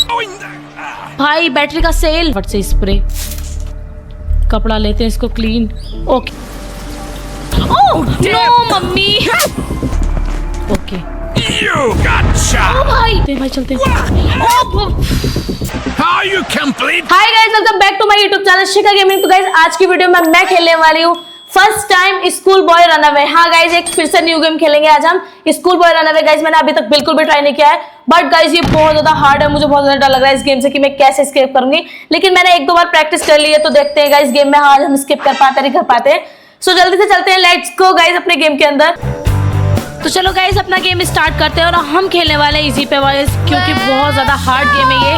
भाई बैटरी का सेल, फट से स्प्रे, कपड़ा लेते हैं इसको clean. Okay, oh no mummy. Okay ओ भाई चलते हैं। Hi guys, welcome back to my YouTube channel Shikha gaming. तो गाइस आज की वीडियो में मैं खेलने वाली हूँ first time school boy run away. हाँ गाइस, एक फिर से न्यू गेम खेलेंगे आज हम, school boy run away. Guys मैंने अभी तक बिल्कुल भी ट्राई नहीं किया है, बट गाइस ये बहुत ज्यादा हार्ड है। मुझे बहुत ज्यादा डर लग रहा है इस गेम से कि मैं कैसे स्केप करूंगी, लेकिन मैंने एक दो बार प्रैक्टिस कर ली है, तो देखते हैं गाइस गेम में आज हम स्केप कर पाते नहीं कर पाते हैं। सो जल्दी से चलते हैं, लेट्स गो गाइस अपने गेम के अंदर। तो चलो गाइस अपना गेम स्टार्ट करते हैं और हम खेलने वाले हैं इजी पे गाइस, क्योंकि बहुत ज्यादा हार्ड गेम है ये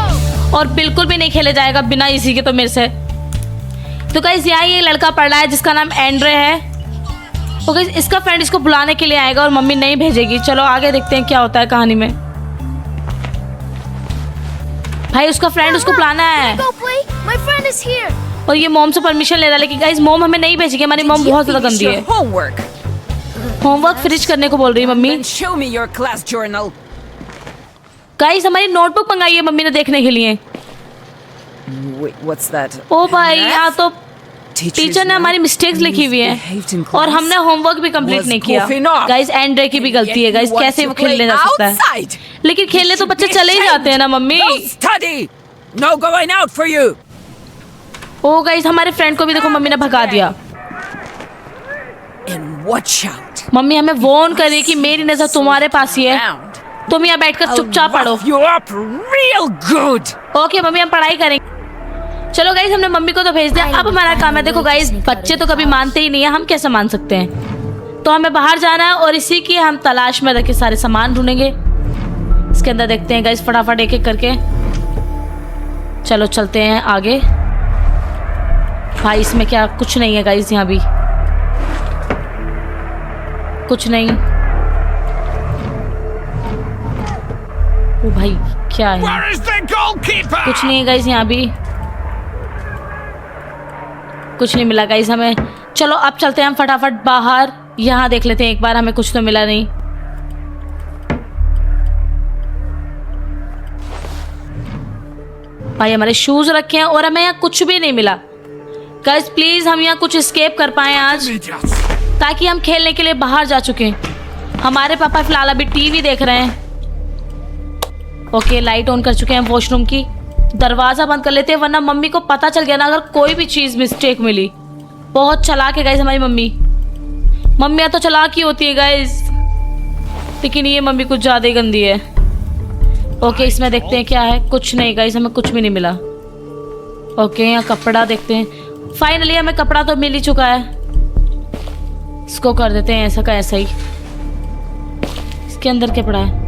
और बिल्कुल भी नहीं खेले जाएगा बिना इजी के तो मेरे से। तो गाइस यहाँ ये लड़का पढ़ रहा है जिसका नाम एंड्रे है। तो गाइस इसका फ्रेंड इसको बुलाने के लिए आएगा और मम्मी नहीं भेजेगी। चलो आगे देखते हैं क्या होता है कहानी में। भाई उसका फ्रेंड उसको बुलाना है और ये मॉम से परमिशन ले रहा है, लेकिन गाइस मॉम हमें नहीं भेजेगी। हमारी मॉम बहुत ज्यादा गंदी है। होमवर्क फिनिश करने को बोल रही है मम्मी। गाइस हमारी नोटबुक मंगाई है मम्मी ने देखने के लिए। ओ भाई यहाँ तो टीचर ने हमारी मिस्टेक्स लिखी हुई है और हमने होमवर्क भी कंप्लीट नहीं किया। गाइस एंड्रे की भी गलती है। गाइस कैसे वो खेलने जा सकता है, लेकिन खेलने तो बच्चे चले ही जाते हैं ना मम्मी। ओ गाइस हमारे फ्रेंड को भी देखो मम्मी ने भगा दिया। मम्मी हमें वार्न करे कि मेरी नजर तुम्हारे पास ही है, तुम यहाँ बैठकर चुपचाप पढ़ो। ओके मम्मी हम पढ़ाई करेंगे। चलो गाइस हमने मम्मी को तो भेज दिया, अब हमारा काम है। देखो गाइस बच्चे तो कभी मानते ही नहीं है, हम कैसे मान सकते हैं। तो हमें बाहर जाना है और इसी की हम तलाश में रखे सारे सामान ढूंढेंगे। इसके अंदर देखते हैं गाइस फटाफट एक एक करके। चलो चलते हैं आगे। भाई इसमें क्या, कुछ नहीं है गाइस, यहाँ भी कुछ नहीं। ओ भाई क्या है, कुछ नहीं है गाइस, यहाँ भी कुछ नहीं मिला गाइस हमें। चलो अब चलते हैं हम फटाफट बाहर, यहाँ देख लेते हैं एक बार, हमें कुछ तो मिला नहीं। भाई हमारे शूज रखे हैं और हमें यहाँ कुछ भी नहीं मिला। गाइस प्लीज हम यहाँ कुछ एस्केप कर पाए आज, ताकि हम खेलने के लिए बाहर जा चुके हैं। हमारे पापा फिलहाल अभी टीवी देख रहे हैं। ओके लाइट ऑन कर चुके हैं वॉशरूम की। दरवाजा बंद कर लेते हैं वरना मम्मी को पता चल गया ना अगर कोई भी चीज मिस्टेक मिली। बहुत चालाक है गाइस हमारी मम्मी। मम्मियाँ तो चालाक ही होती है गाइस, लेकिन ये मम्मी कुछ ज्यादा ही गंदी है। ओके इसमें देखते हैं क्या है। कुछ नहीं गाइस हमें कुछ भी नहीं मिला। ओके यहाँ कपड़ा देखते हैं। फाइनली हमें कपड़ा तो मिल ही चुका है। इसको कर देते हैं ऐसा का ऐसा ही। इसके अंदर क्या पड़ा है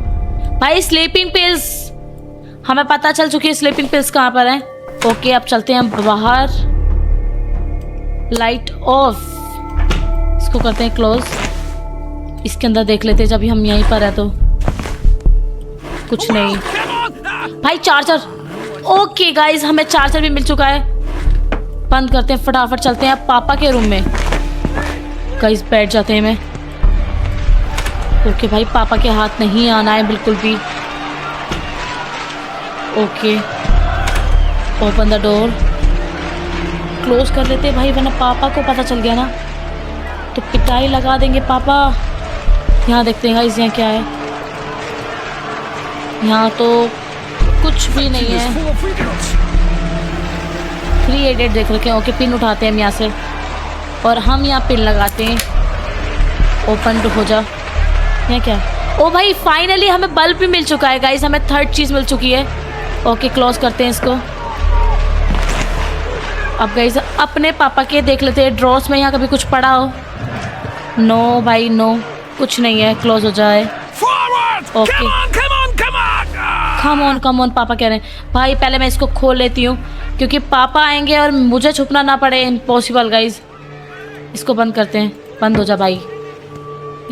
भाई, स्लीपिंग पिल्स। हमें पता चल चुकी है स्लीपिंग पिल्स कहाँ पर है। ओके अब चलते हैं हम बाहर। लाइट ऑफ, इसको करते हैं क्लोज। इसके अंदर देख लेते हैं जब हम यहीं पर है तो। कुछ नहीं भाई, चार्जर। ओके गाइस हमें चार्जर भी मिल चुका है। बंद करते हैं फटाफट, चलते हैं अब पापा के रूम में। गाइस बैठ जाते हैं मैं। ओके भाई पापा के हाथ नहीं आना है बिल्कुल भी। Okay open the door, close कर लेते हैं भाई, वरना पापा को पता चल गया ना तो पिटाई लगा देंगे पापा। यहाँ देखते हैं गाइस यहाँ क्या है। यहाँ तो कुछ भी नहीं है। 388 देख रखे हैं। ओके पिन उठाते हैं हम यहाँ से और हम यहाँ पिन लगाते हैं। ओपन हो जा। यहाँ क्या है? ओ भाई फाइनली हमें बल्ब भी मिल चुका है गाइस, हमें थर्ड चीज़ मिल चुकी है। ओके क्लोज करते हैं इसको। अब गाइस अपने पापा के देख लेते हैं ड्रॉर्स में यहाँ कभी कुछ पड़ा हो। नो भाई नो, कुछ नहीं है। क्लोज हो जाए। ओके कम ऑन पापा कह रहे हैं। भाई पहले मैं इसको खोल लेती हूँ क्योंकि पापा आएंगे और मुझे छुपना ना पड़े। Impossible guys. इसको बंद करते हैं। बंद हो जा भाई।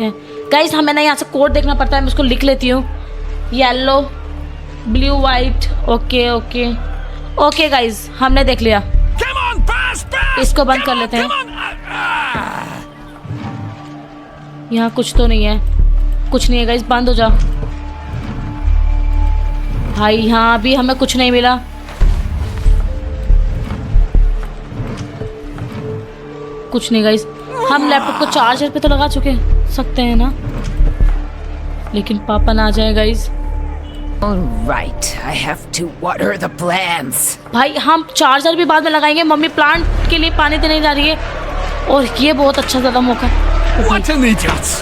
गाइस हमें ना यहाँ से कोड देखना पड़ता है, मैं उसको लिख लेती हूँ। Yellow blue white. Okay okay okay guys हमने देख लिया। इसको बंद कर लेते हैं। यहाँ कुछ तो नहीं है, कुछ नहीं है गाइस। बंद हो जा भाई यहाँ अभी हमें कुछ नहीं मिला। कुछ नहीं गाइस, हम लैपटॉप को चार्जर पे तो लगा चुके सकते हैं ना, लेकिन पापा ना आ जाए guys. All right, I have to water the plants. भाई हम चार्जर भी बाद में लगाएंगे, मम्मी प्लांट के लिए पानी देने जा रही है और ये बहुत अच्छा ज़्यादा मौका है। What an idiot!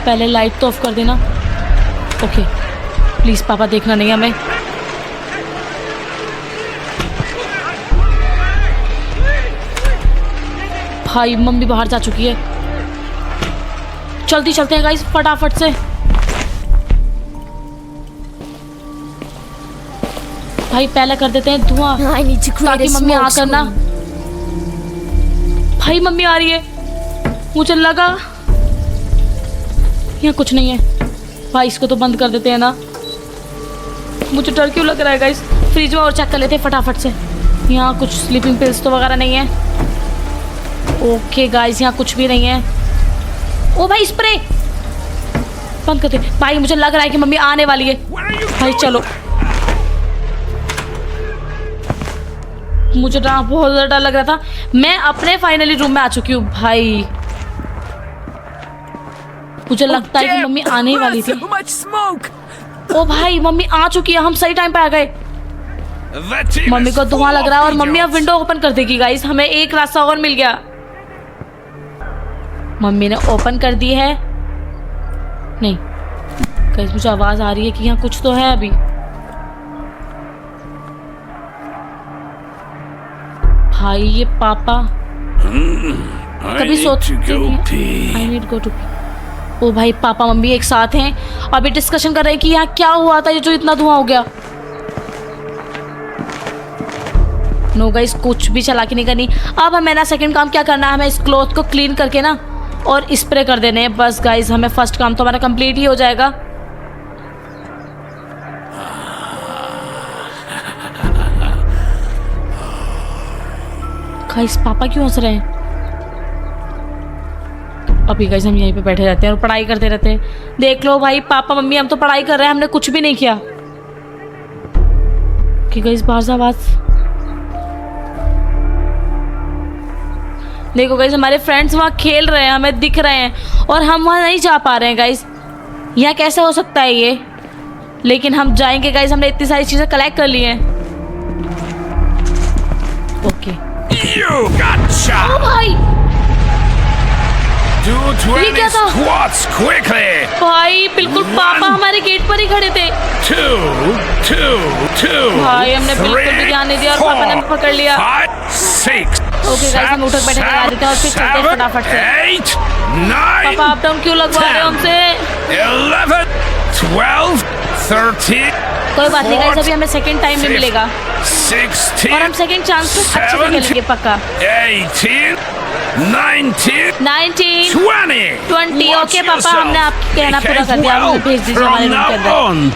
पहले लाइट तो ऑफ कर देना। ओके प्लीज़ पापा देखना नहीं हमें। भाई मम्मी बाहर जा चुकी है, जल्दी चलते हैं गाइस फटाफट से। भाई पहले कर देते हैं धुआं I need to create ताकि a मम्मी आ smoke करना। screen. भाई मम्मी आ रही है, मुझे लगा यहाँ कुछ नहीं है। भाई इसको तो बंद कर देते हैं ना, मुझे डर क्यों लग रहा है गाइस। फ्रिज में और चेक कर लेते हैं फटाफट से, यहाँ कुछ स्लीपिंग पिल्स तो वगैरह नहीं है। ओके गाइस यहाँ कुछ भी नहीं है। ओ भाई स्प्रे बंद कर दे। भाई मुझे लग रहा है कि मम्मी आने वाली है। भाई चलो, मुझे ना बहुत ज़्यादा डर लग रहा था। मैं अपने फाइनली रूम में आ चुकी हूँ भाई। मुझे लगता है कि मम्मी आने ही वाली थी। So much smoke! ओ भाई मम्मी आ चुकी है, हम सही टाइम पे आ गए। That team मम्मी is को धुआं full लग रहा है और of मम्मी अब idiots. विंडो ओपन कर देगी गाइस। हमें एक रास्ता और मिल गया। मम्मी ने ओपन कर दी है। नहीं गाइस मुझे आवाज आ रही है कि यहाँ कुछ तो है अभी। भाई ये पापा कभी सोचते नहीं। I need go to pee. ओ भाई पापा मम्मी एक साथ हैं, अभी डिस्कशन कर रहे हैं कि यहाँ क्या हुआ था ये जो इतना धुआं हो गया। नो गाइस कुछ भी चालाकी नहीं करनी। अब हमें ना सेकंड काम क्या करना है, हमें इस क्लॉथ को क्लीन करके ना और स्प्रे कर देने हैं बस गाइस। हमें फर्स्ट काम तो हमारा कंप्लीट ही हो जाएगा। गाइस पापा क्यों हंस रहे हैं? अभी गाइस हम यहीं पे बैठे रहते हैं और पढ़ाई करते रहते हैं। देख लो भाई पापा मम्मी हम तो पढ़ाई कर रहे हैं, हमने कुछ भी नहीं किया। कि गाइस बाहर से आवाज देखो गाइस, हमारे फ्रेंड्स वहाँ खेल रहे हैं, हमें दिख रहे हैं और हम वहाँ नहीं जा पा रहे हैं गाइस। यहाँ कैसे हो सकता है ये? लेकिन हम जाएंगे गाइस, हमने इतनी सारी चीजें कलेक्ट कर ली हैं। Okay You gotcha! ओ भाई Do 20 क्या था? squats quickly! भाई बिल्कुल पापा हमारे गेट पर ही खड़े थे। 2 भाई हमने बिल्कुल भी ध्यान नहीं दिया और पापा ने हमें पकड़ लिया। 5 6 ओके गाइस हम उठक बैठक लगा देते हैं और फिर चलते हैं फटाफट से। 8 9 पापा अप डाउन क्यों लगवा रहे हो हमसे? 11 12 13 कोई बात नहीं गाइस, अभी हमें सेकंड टाइम भी मिलेगा 16 और हम सेकंड चांस पे अच्छे से खेलेंगे पक्का। 18 19 19 20 ओके पापा हमने आपका कहना पूरा कर दिया। हमें भेज दीजिए हमारे रूम के अंदर।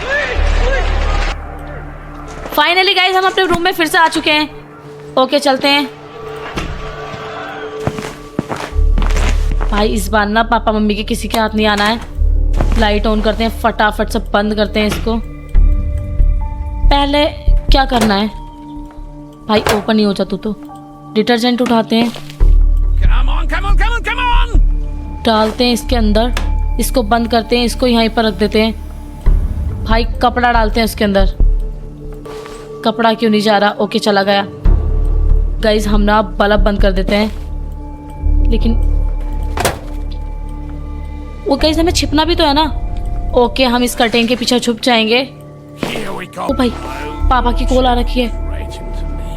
फाइनली गाइस हम अपने रूम में फिर से आ चुके हैं। ओके चलते हैं। भाई इस बार ना पापा मम्मी के किसी के हाथ नहीं आना है। लाइट ऑन करते हैं फटाफट से, बंद करते हैं इसको। पहले क्या करना है भाई? ओपन नहीं हो जाता तो डिटर्जेंट उठाते हैं, come on! डालते हैं इसके अंदर, इसको बंद करते हैं, इसको यहीं पर रख देते हैं। भाई कपड़ा डालते हैं उसके अंदर। कपड़ा क्यों नहीं जा रहा? ओके चला गया। गाइस हम ना बल्ब बंद कर देते हैं, लेकिन वो गाइस हमें छिपना भी तो है ना। ओके हम इस कर्टेन के पीछे छुप जाएंगे। Here we go. ओ भाई पापा की कॉल आ रखी है। Right into me.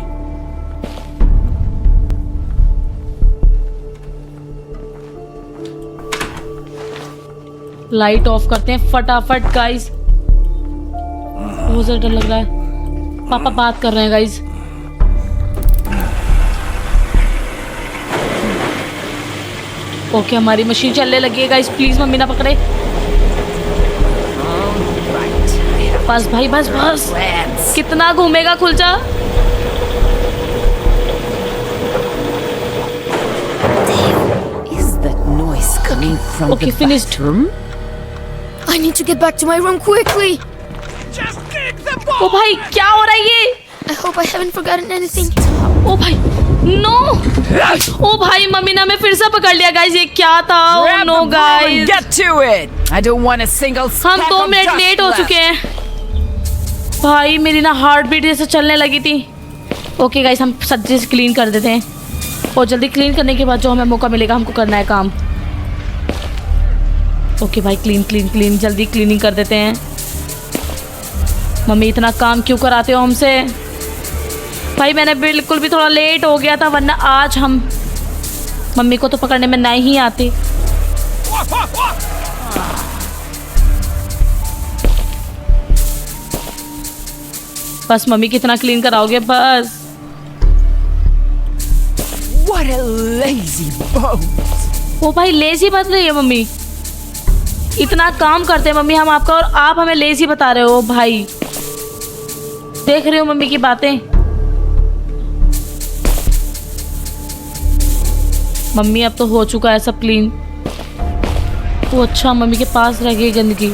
Light of करते हैं फटाफट गाइस। बहुत ज्यादा डर लग रहा है। पापा बात कर रहे हैं गाइस। ओके हमारी मशीन चलने लगी है गाइस, प्लीज मम्मी ना पकड़े। बस भाई बस बस, कितना घूमेगा, खुल जा। Is that noise coming from Okay, the finished. bathroom? I need to get back to my room quickly. Just kick the ओ भाई क्या हो रहा है ये? I hope I haven't forgotten anything. ओ भाई नो, ओ भाई मम्मी ने हमें फिर से पकड़ लिया गाइस। ये क्या था? Oh Grab no the broom and guys, get to it. I don't want a single हम speck 2 of minute dust late हो left. चुके हैं। भाई मेरी ना हार्ट बीट जैसे चलने लगी थी। ओके गाइस, हम सच्चे से क्लीन कर देते हैं और जल्दी क्लीन करने के बाद जो हमें मौका मिलेगा हमको करना है काम। ओके भाई, क्लीन क्लीन क्लीन, जल्दी क्लीनिंग कर देते हैं। मम्मी इतना काम क्यों कराते हो हमसे? भाई मैंने बिल्कुल भी थोड़ा लेट हो गया था, वरना आज हम मम्मी को तो पकड़ने में नहीं आती। बस मम्मी कितना क्लीन कराओगे बस। What a lazy boat. ओ भाई लेजी मत रही है मम्मी, इतना काम करते हैं मम्मी हम आपका और आप हमें लेजी बता रहे हो। भाई देख रहे हो मम्मी की बातें। मम्मी अब तो हो चुका है सब क्लीन। वो अच्छा मम्मी के पास रह गई गंदगी।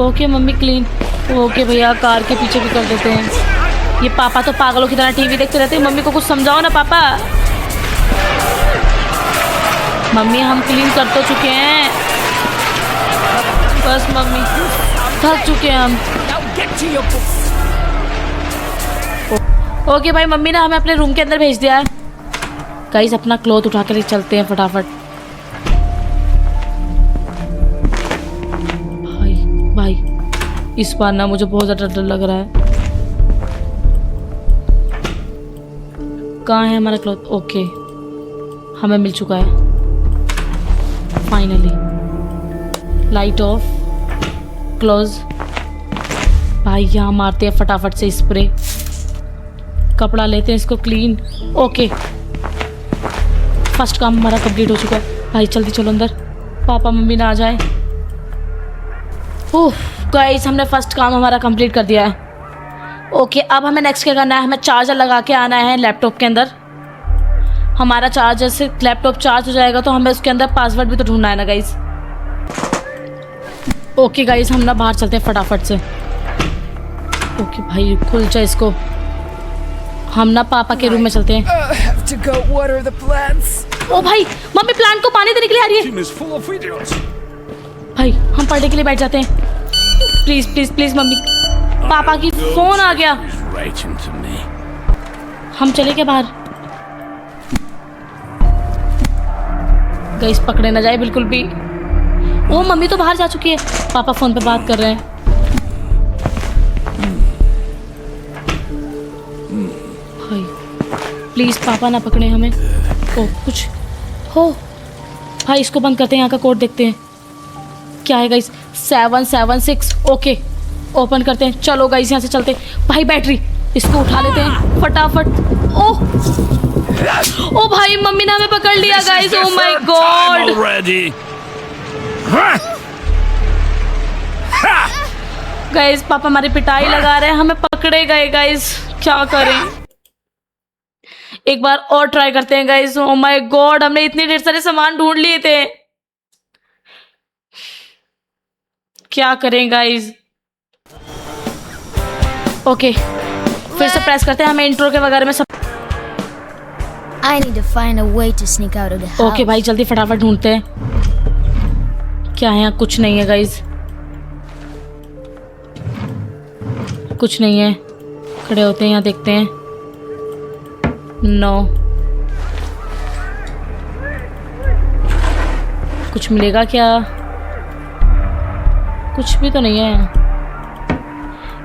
Okay mummy clean. ओके भैया, कार के पीछे भी कर देते हैं। ये पापा तो पागलों की तरह टीवी देखते रहते हैं। मम्मी को कुछ समझाओ ना पापा। मम्मी हम क्लीन कर तो चुके हैं, बस मम्मी थक चुके हैं हम। Now get to your books. Okay भाई, मम्मी ने हमें अपने रूम के अंदर भेज दिया है। गाइस अपना क्लॉथ उठा कर चलते हैं फटाफट। भाई भाई इस बार ना मुझे बहुत ज़्यादा डर लग रहा है। कहाँ है हमारा क्लॉथ? ओके हमें मिल चुका है फाइनली। Light of, close. भाई यहाँ मारते हैं फटाफट से स्प्रे। कपड़ा लेते हैं इसको क्लीन। ओके फर्स्ट काम हमारा कंप्लीट हो चुका है। भाई जल्दी चलो अंदर, पापा मम्मी ना आ जाए। ओह गाइस, हमने फर्स्ट काम हमारा कंप्लीट कर दिया है। ओके अब हमें नेक्स्ट क्या करना है? हमें चार्जर लगा के आना है लैपटॉप के अंदर। हमारा चार्जर से लैपटॉप चार्ज हो जाएगा तो हमें उसके अंदर पासवर्ड भी तो ढूंढना है ना गाइस। ओके गाइस, हम ना बाहर चलते हैं फटाफट से। ओके भाई खुल जाए इसको। हम ना पापा के रूम में चलते हैं। I have to go water the plants. ओ भाई मम्मी प्लांट को पानी देने के लिए आ रही है। Team is full of idiots. भाई हम पढ़ने के लिए बैठ जाते हैं। प्लीज प्लीज प्लीज मम्मी, पापा की फोन आ गया। He's writing to me. हम चले क्या बाहर? गाइस पकड़े ना जाए बिल्कुल भी। ओ मम्मी तो बाहर जा चुकी है, पापा फोन पे बात कर रहे हैं। भाई प्लीज पापा ना पकड़े हमें। ओ कुछ हो भाई, इसको बंद करते हैं, यहाँ का कोड देखते हैं क्या है गाइस। 776। ओके ओपन करते हैं। चलो गाइस यहाँ से चलते हैं। भाई बैटरी, इसको उठा लेते हैं फटाफट। ओ भाई मम्मी ने हमें पकड़ लिया This is guys. the oh my third time God. already. Huh? Ha! Guys पापा हमारी पिटाई लगा रहे हैं, हमें पकड़े गए गाइस, क्या करें? एक बार और ट्राई करते हैं गाइस। ओ माय गॉड, हमने इतने ढेर सारे सामान ढूंढ लिए थे, क्या करें गाइस? ओके फिर से प्रेस करते हैं। हमें इंट्रो के वगैरह में सब। I need to find a way to sneak out of the house. Okay भाई जल्दी फटाफट ढूंढते हैं क्या है यहाँ। कुछ नहीं है गाइस, कुछ नहीं है। खड़े होते हैं यहाँ, देखते हैं। नो कुछ मिलेगा क्या? कुछ भी तो नहीं है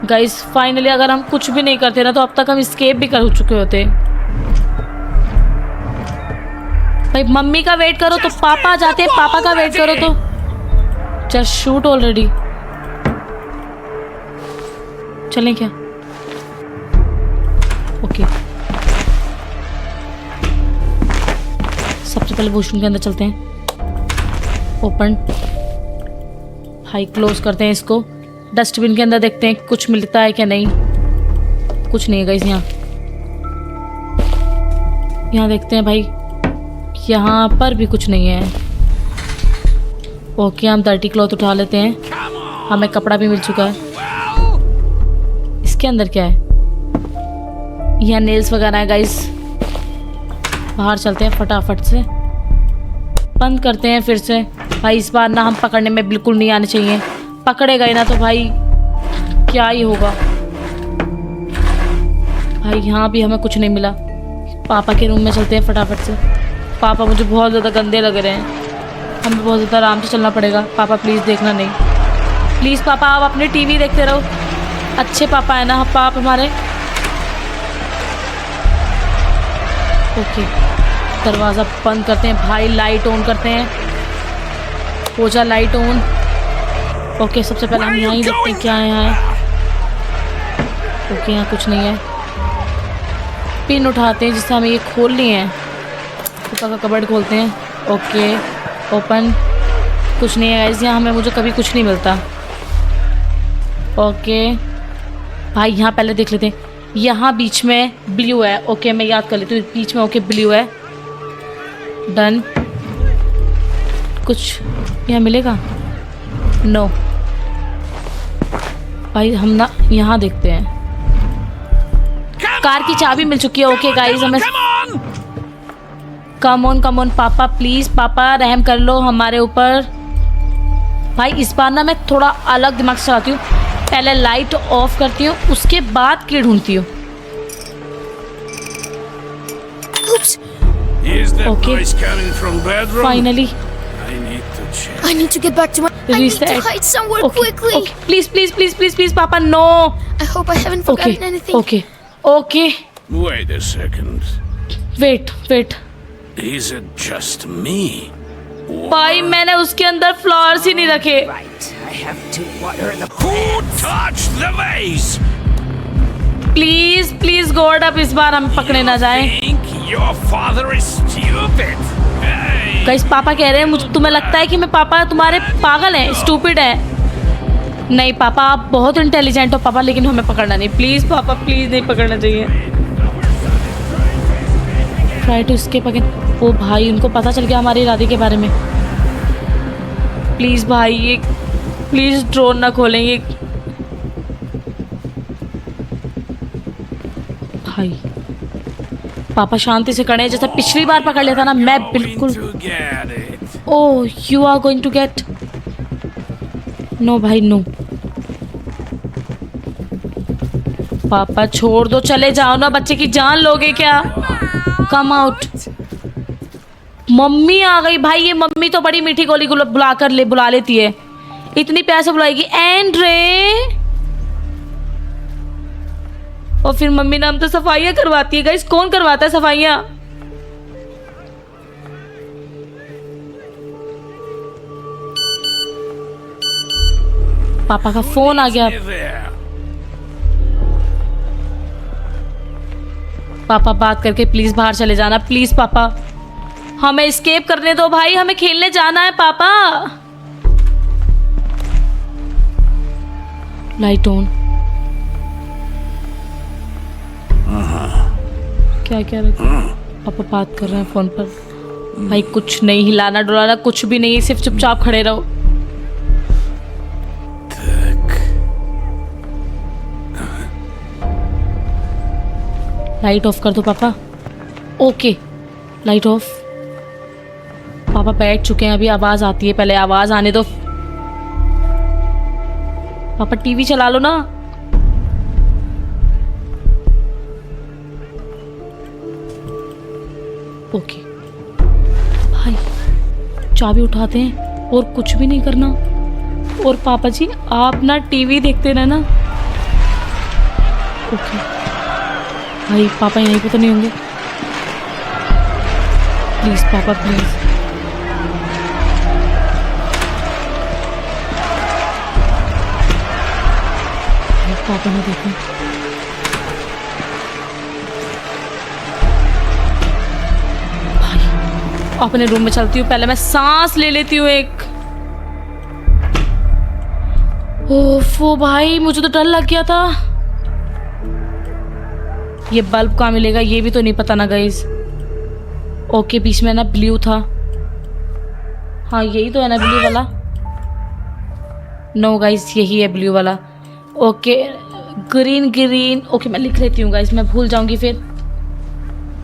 गाइस। फाइनली अगर हम कुछ भी नहीं करते ना तो अब तक हम एस्केप भी कर चुके होते। भाई मम्मी का वेट करो तो पापा जाते हैं, पापा का वेट करो तो जस्ट शूट ऑलरेडी। चलें क्या? ओके सबसे पहले वॉशरूम के अंदर चलते हैं। ओपन। भाई क्लोज करते हैं इसको। डस्टबिन के अंदर देखते हैं कुछ मिलता है क्या। नहीं कुछ नहीं है गाइस। यहाँ देखते हैं भाई, यहाँ पर भी कुछ नहीं है। ओके हम 30 क्लॉथ उठा लेते हैं। हमें कपड़ा भी मिल चुका है। इसके अंदर क्या है? यहाँ नेल्स वगैरह है गाइस। बाहर चलते हैं फटाफट से, बंद करते हैं फिर से। भाई इस बार ना हम पकड़ने में बिल्कुल नहीं आने चाहिए, पकड़े गए ना तो भाई क्या ही होगा। भाई यहाँ भी हमें कुछ नहीं मिला। पापा के रूम में चलते हैं फटाफट से। पापा मुझे बहुत ज़्यादा गंदे लग रहे हैं, हमें बहुत ज़्यादा आराम से चलना पड़ेगा। पापा प्लीज़ देखना नहीं, प्लीज़ पापा आप अपने टीवी देखते रहो। अच्छे पापा है ना आप हमारे। ओके दरवाज़ा बंद करते हैं भाई, लाइट ऑन करते हैं। हो जा लाइट ऑन। ओके सबसे पहले हम यहाँ ही देखते हैं क्या है यहाँ है। ओके यहाँ कुछ नहीं है। पिन उठाते हैं जिससे हमें ये खोलनी है। ऊपर का कबर्ड खोलते हैं। ओके ओपन, कुछ नहीं है गाइस यहाँ। हमें मुझे कभी कुछ नहीं मिलता। ओके भाई यहाँ पहले देख लेते हैं। यहाँ बीच में ब्लू है। ओके मैं याद कर लेती हूँ बीच में। ओके ब्लू है, डन। कुछ यहाँ मिलेगा? नो भाई हम ना यहाँ देखते हैं। कार की चाबी मिल चुकी है। ओके गाइस हमें कम ऑन पापा प्लीज़, पापा रहम कर लो हमारे ऊपर। भाई इस बार ना मैं थोड़ा अलग दिमाग से चलाती हूँ। पहले लाइट ऑफ करती हूँ, उसके बाद की ढूंढती हूँ। Okay. Finally. I need to get back to my. I need to hide somewhere quickly. Okay. Please, Papa, no. I hope I haven't forgotten anything. Okay. Wait a second. Wait. Is it just me? भाई मैंने उसके अंदर flowers ही नहीं रखे। Right. I have to water the Who plants. touched the vase? Please God अब इस बार हम पकड़े ना जाएं। Think your father is stupid? Hey. Guys पापा कह रहे हैं मुझे, तुम्हें लगता है कि मैं पापा तुम्हारे पागल हैं, स्टूपिड है? नहीं पापा आप बहुत इंटेलिजेंट हो पापा, लेकिन हमें पकड़ना नहीं। प्लीज पापा प्लीज नहीं पकड़ना चाहिए। Try to escape again. ओ भाई उनको पता चल गया हमारे इरादे के बारे में। प्लीज भाई ये प्लीज ड्रोन ना खोलेंगे भाई। पापा शांति से खड़े हैं, जैसे पिछली बार पकड़ लेता ना मैं बिल्कुल। To get it. Oh you are going to get. No भाई नो। पापा छोड़ दो, चले जाओ ना, बच्चे की जान लोगे क्या? Come out. मम्मी आ गई भाई। ये मम्मी तो बड़ी मीठी गोली बुला लेती है, इतनी प्यार से बुलाएगी एंड्रे। और फिर मम्मी नाम तो सफाइयाँ करवाती है। गाइस कौन करवाता है सफाइयाँ? पापा का फोन आ गया। Stay there. पापा बात करके प्लीज बाहर चले जाना। प्लीज पापा हमें एस्केप करने दो भाई, हमें खेलने जाना है पापा। Light on. क्या पापा बात कर रहे हैं फोन पर। भाई कुछ नहीं हिलाना डुलाना, कुछ भी नहीं, सिर्फ चुपचाप खड़े रहो। लाइट ऑफ कर दो पापा। Okay light of. पापा बैठ चुके हैं, अभी आवाज आती है, पहले आवाज आने दो। पापा टीवी चला लो ना। ओके भाई चाबी उठाते हैं और कुछ भी नहीं करना। और पापा जी आप ना टीवी देखते रहना। ओके भाई पापा यहीं पे तो नहीं होंगे? प्लीज पापा प्लीज। पापा ने देखा। भाई अपने रूम में चलती हूँ, पहले मैं सांस ले लेती हूँ एक। ओफो भाई मुझे तो डर लग गया था। ये बल्ब कहाँ मिलेगा ये भी तो नहीं पता ना गाइस। ओके बीच में ना ब्लू था। हाँ यही तो है ना ब्लू वाला। नो गाइस, यही है ब्लू वाला। ओके, ग्रीन ग्रीन, ओके मैं लिख लेती हूँ गाइस, मैं भूल जाऊँगी फिर।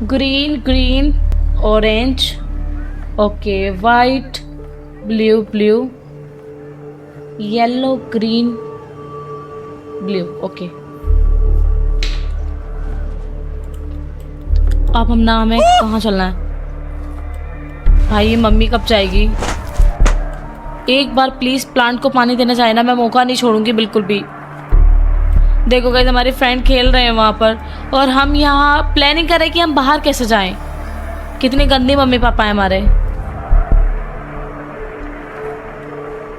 Green green, orange, okay, white, blue blue, yellow, green, blue. Okay, अब हम ना हमें कहाँ चलना है भाई? ये मम्मी कब जाएगी? एक बार प्लीज प्लांट को पानी देना चाहिए ना, मैं मौका नहीं छोड़ूंगी बिल्कुल भी। देखो गाइस, हमारे फ्रेंड खेल रहे हैं वहाँ पर और हम यहाँ प्लानिंग कर रहे हैं कि हम बाहर कैसे जाएं। कितने गंदे मम्मी पापा हैं हमारे।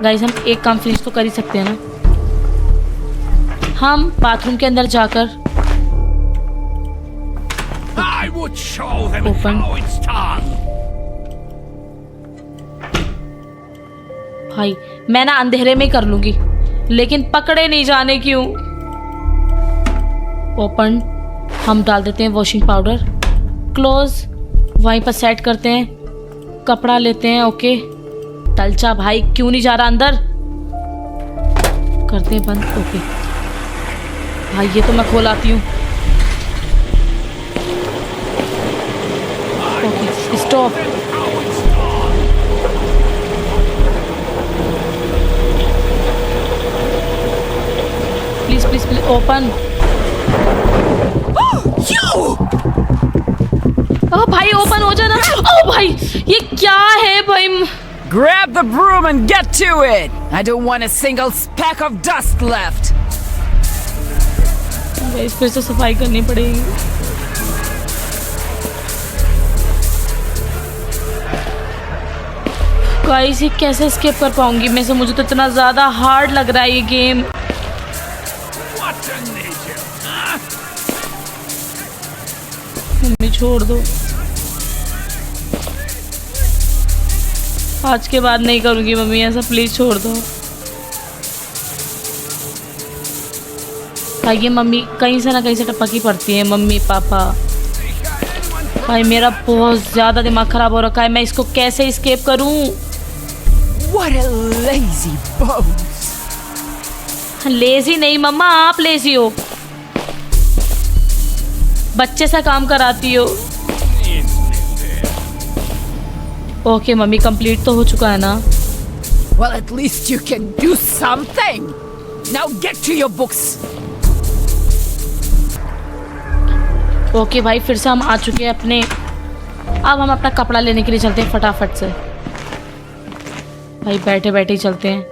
गाइस, हम एक काम फिनिश तो कर ही सकते हैं ना। हम बाथरूम के अंदर जाकर I would show them Open. how it's done. भाई मैं ना अंधेरे में ही कर लूंगी, लेकिन पकड़े नहीं जाने क्यों। ओपन, हम डाल देते हैं वॉशिंग पाउडर। क्लोज, वहीं पर सेट करते हैं। कपड़ा लेते हैं। ओके, तलचा भाई क्यों नहीं जा रहा अंदर? करते हैं बंद। ओके भाई, ये तो मैं खोल आती हूँ। Okay, stop. Please please please open. ओ भाई ओपन हो जाना। ओ भाई ये क्या है भाई? Grab the broom and get to it! I don't want a single speck of dust left! Guys, फिर से सफाई करनी पड़ेगी। गाइस, ये कैसे स्किप कर पाऊंगी मैं? से मुझे तो इतना ज़्यादा हार्ड लग रहा है ये game. What a nature, huh? Mummy छोड़ दो, आज के बाद नहीं करूंगी मम्मी ऐसा, प्लीज छोड़ दो। भाई ये मम्मी कहीं से ना कहीं से टपकी पड़ती है। मम्मी पापा, भाई मेरा बहुत ज़्यादा दिमाग ख़राब हो रखा है। मैं इसको कैसे एस्केप करूं? What a lazy bones! Lazy नहीं मम्मा, आप लेजी हो, बच्चे से काम कराती हो। ओके मम्मी, कंप्लीट तो हो चुका है ना? Well, at least you can do something! Now get to your books! Okay भाई, फिर से हम आ चुके हैं अपने। अब हम अपना कपड़ा लेने के लिए चलते हैं फटाफट से। भाई बैठे बैठे ही चलते हैं।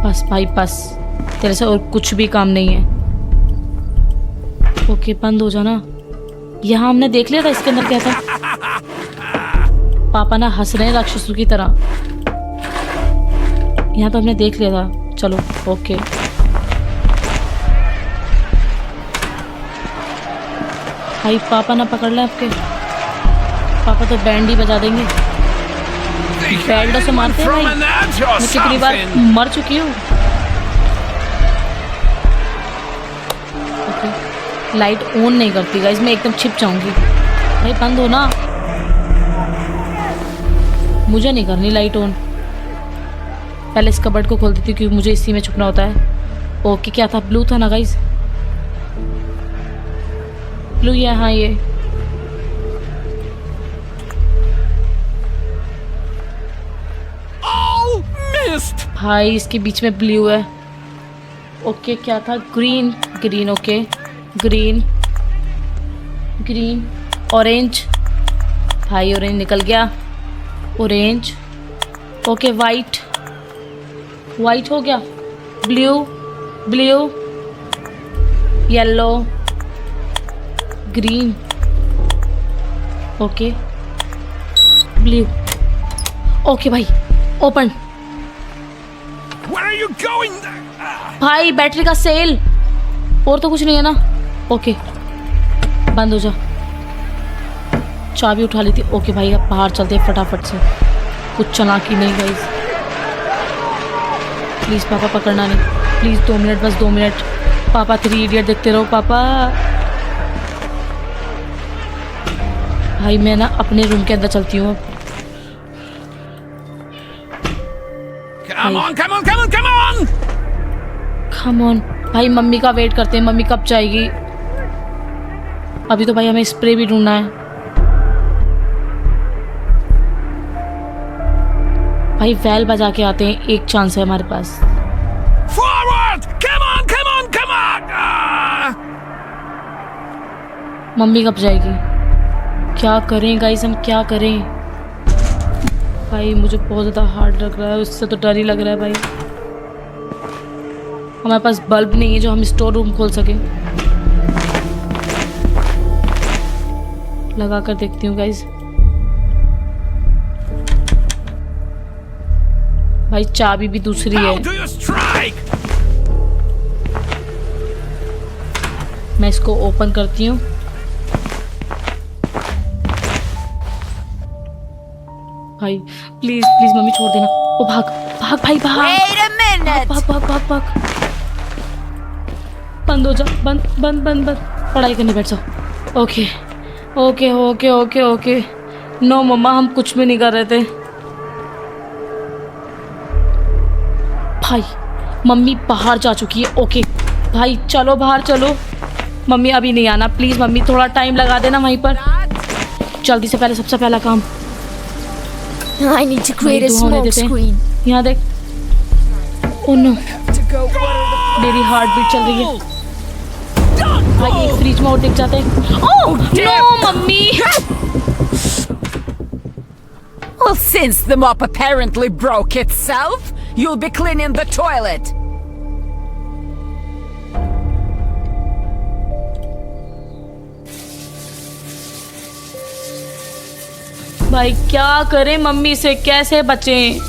बस भाई बस, तेरे से और कुछ भी काम नहीं है। ओके बंद हो जाना। यहाँ हमने देख लिया था इसके अंदर क्या था। पापा ना हंस रहे हैं राक्षसों की तरह। यहाँ तो हमने देख लिया था। चलो ओके, भाई पापा ना पकड़ लें आपके। पापा तो बैंड ही बजा देंगे। बैंडों से मारते हैं भाई। मैं कितनी बार मर चुकी हूँ। ओके, लाइट ऑन नहीं करती गाइस, मैं एकदम छिप जाऊंगी। भाई बंद हो ना, मुझे नहीं करनी लाइट ऑन। पहले इस कबर्ड को खोल देती हूँ क्योंकि मुझे इसी में छुपना होता है। ओके, क्या था? ब्लू था ना गाइस? ब्लू है हाँ ये। भाई इसके बीच में ब्लू है। ओके क्या था? Green green. Okay green green, orange. भाई ऑरेंज निकल गया। ऑरेंज। ओके वाइट, वाइट हो गया। Blue blue, yellow, green. Okay blue. Okay भाई open. Where are you going? भाई बैटरी का सेल, और तो कुछ नहीं है ना? ओके बंद हो जा। चाबी उठा ली थी। ओके भाई अब बाहर चलते हैं फटाफट से। कुछ चालाकी नहीं गाइस। प्लीज़ पापा पकड़ना नहीं, प्लीज़ 2 मिनट, बस 2 मिनट। पापा 3 इडियट देखते रहो पापा। भाई मैं ना अपने रूम के अंदर चलती हूँ अब। Come on, come on, come on, come on! Come on भाई, मम्मी का वेट करते हैं, मम्मी कब जाएगी। अभी तो भाई हमें स्प्रे भी ढूंढना है। भाई वेल बजा के आते हैं, एक चांस है हमारे पास। Forward! Come on, come on, come on! Mummy कब जाएगी? क्या करें गाइस, हम क्या करें? भाई मुझे बहुत ज़्यादा हार्ड लग रहा है, उससे तो डर ही लग रहा है भाई। हमारे पास बल्ब नहीं है जो हम स्टोर रूम खोल सके। लगा कर देखती हूँ गाइस। भाई चाबी भी दूसरी है। How do you strike? मैं इसको ओपन करती हूँ। भाई प्लीज प्लीज मम्मी छोड़ देना। ओ भाग भाग भाई भाग। Wait a minute! भाग भाग भाग भाग। बंद हो जा, बंद बंद बंद बंद। पढ़ाई करने बैठ जाओ। Okay okay okay okay okay. No मम्मा, हम कुछ भी नहीं कर रहे थे। भाई मम्मी बाहर जा चुकी है। ओके भाई चलो बाहर चलो। मम्मी अभी नहीं आना प्लीज। मम्मी थोड़ा टाइम लगा देना वहीं पर। जल्दी से पहले सबसे पहला काम। I need to create a smoke screen. यहाँ देख। Oh no, To go water मेरी हार्ट बीट चल रही है। भाई एक फ्रिज में और दिख जाते हैं। Oh no mummy. Well, since the mop apparently broke itself, you'll be cleaning the toilet. भाई क्या करें, मम्मी से कैसे बचें?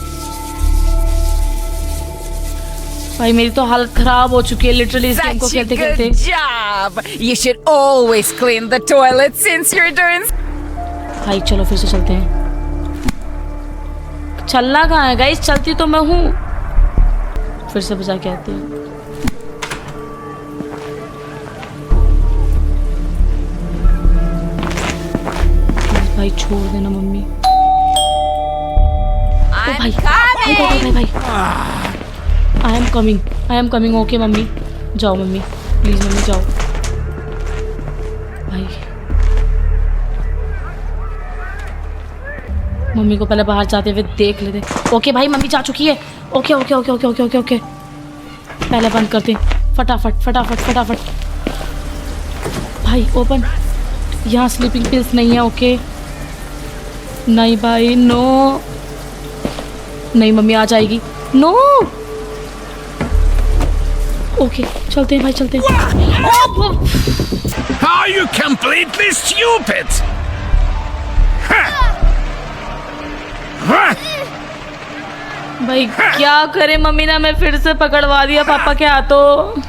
भाई मेरी तो हालत खराब हो चुकी है लिटरली इस गेम को Such a खेलते खेलते। good job! You should always clean the toilet since you're doing. भाई चलो फिर से चलते हैं। चलना कहाँ है गाइस, चलती तो मैं हूँ। फिर से बजा के आती हूँ। भाई छोड़ देना मम्मी। ओ भाई भाई भाई भाई भाई I am coming okay mummy. जाओ मम्मी प्लीज, मम्मी जाओ। भाई मम्मी को पहले बाहर जाते हुए देख लेते। ओके भाई मम्मी जा चुकी है। Okay okay okay okay okay okay okay. पहले बंद करते फटाफट फटाफट फटाफट। भाई ओपन। यहाँ स्लीपिंग पिल्स नहीं है। ओके नहीं भाई नो। नहीं मम्मी आ जाएगी। नो ओके चलते हैं भाई चलते हैं। Are you completely stupid? भाई क्या करे, मम्मी ने हमें फिर से पकड़वा दिया पापा के हाथों।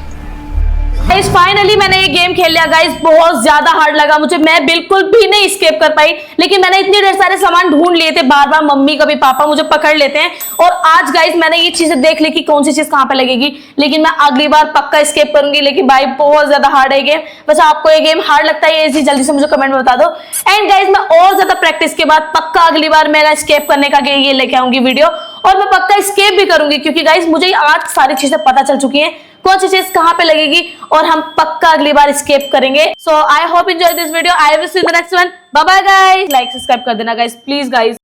गाइस फाइनली मैंने ये गेम खेल लिया गाइस। बहुत ज्यादा हार्ड लगा मुझे, मैं बिल्कुल भी नहीं एस्केप कर पाई। लेकिन मैंने इतने ढेर सारे सामान ढूंढ लिए थे, बार बार मम्मी कभी पापा मुझे पकड़ लेते हैं। और आज गाइस मैंने ये चीजें देख ली कि कौन सी चीज कहाँ पे लगेगी। लेकिन मैं अगली बार पक्का एस्केप करूंगी। लेकिन भाई बहुत ज्यादा हार्ड है गेम। वैसे आपको ये गेम हार्ड लगता है ये जल्दी से मुझे कमेंट में बता दो। एंड गाइस मैं और ज्यादा प्रैक्टिस के बाद पक्का अगली बार मेरा एस्केप करने का ये लेके आऊंगी वीडियो। और मैं पक्का एस्केप भी करूंगी क्योंकि गाइस मुझे आज सारी चीजें पता चल चुकी हैं कौन सी चीज कहां पे लगेगी। और हम पक्का अगली बार एस्केप करेंगे। So I hope enjoy this video. I will see you in the next one. Bye bye guys. Like subscribe कर देना गाइस प्लीज गाइस।